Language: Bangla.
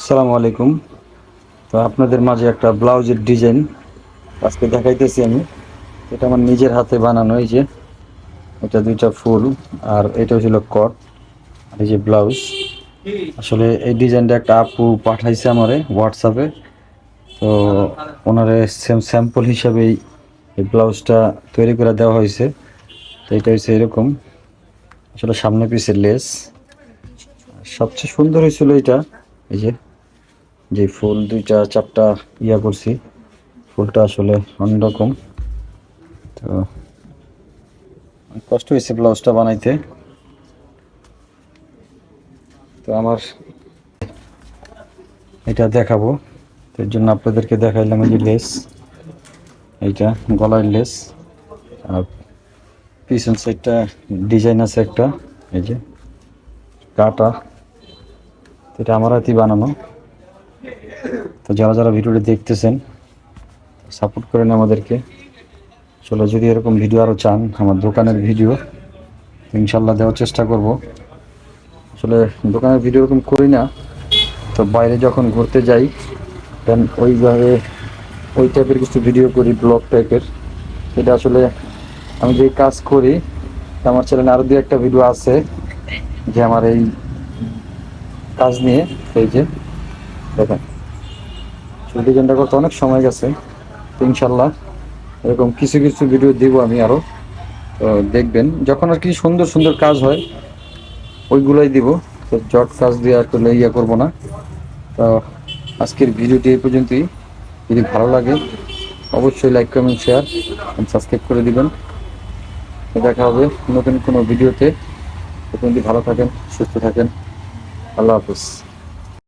আসসালামু আলাইকুম। তো আপনাদের মাঝে একটা ব্লাউজের ডিজাইন আজকে দেখাইতেছি আমি। এটা আমার নিজের হাতে বানানো। এই যে এটা দুইটা ফুল, আর এটা ছিল কট, আর এই যে ব্লাউজ। আসলে এই ডিজাইনটা একটা আপু পাঠাইছে আমারে হোয়াটসঅ্যাপে। তো ওনারে স্যাম্পল হিসাবেই এই ব্লাউজটা তৈরি করে দেওয়া হয়েছে। তো এটা হচ্ছে এরকম, আসলে সামনে পিছে লেস। সবচেয়ে সুন্দর হয়েছিল এটা, এই যে যে ফুল দুইটা চারটা করছি। ফুলটা আসলে অন্যরকম। তো অনেক কষ্ট হয়েছে ব্লাউজটা বানাইতে। তো আমার এটা দেখাবো, তো এর জন্য আপনাদেরকে দেখাইলাম। এই যে লেস, এইটা গলার লেস, আর পিছন সাইডটা ডিজাইন আছে একটা, এই যে কাটা। এটা আমার হাতেই বানানো। তো যারা যারা ভিডিওটি দেখতেছেন সাপোর্ট করেন আমাদেরকে। আসলে যদি এরকম ভিডিও আরও চান, আমার দোকানের ভিডিও ইনশাল্লাহ দেওয়ার চেষ্টা করব। আসলে দোকানের ভিডিও এরকম করি না, তো বাইরে যখন ঘুরতে যাই দেন ওইভাবে ওই টাইপের কিছু ভিডিও করি, ব্লগ টাইপের। এটা আসলে আমি যে কাজ করি, আমার চ্যানেলে আরও দু একটা ভিডিও আছে যে আমার এই কাজ নিয়ে। এই যে দেখেন, ডিজাইনটা করতে অনেক সময় গেছে। তো ইনশাল্লাহ এরকম কিছু কিছু ভিডিও দিব আমি আরও। তো দেখবেন যখন আর কি সুন্দর সুন্দর কাজ হয় ওইগুলোই দিব। তো জট কাজ দিয়ে আসলে করবো না। তো আজকের ভিডিওটি এই পর্যন্তই। যদি ভালো লাগে অবশ্যই like, comment, share and subscribe করে দিবেন। দেখা হবে নতুন কোনো ভিডিওতে। তখন ভালো থাকেন, সুস্থ থাকেন। আল্লাহ হাফিজ।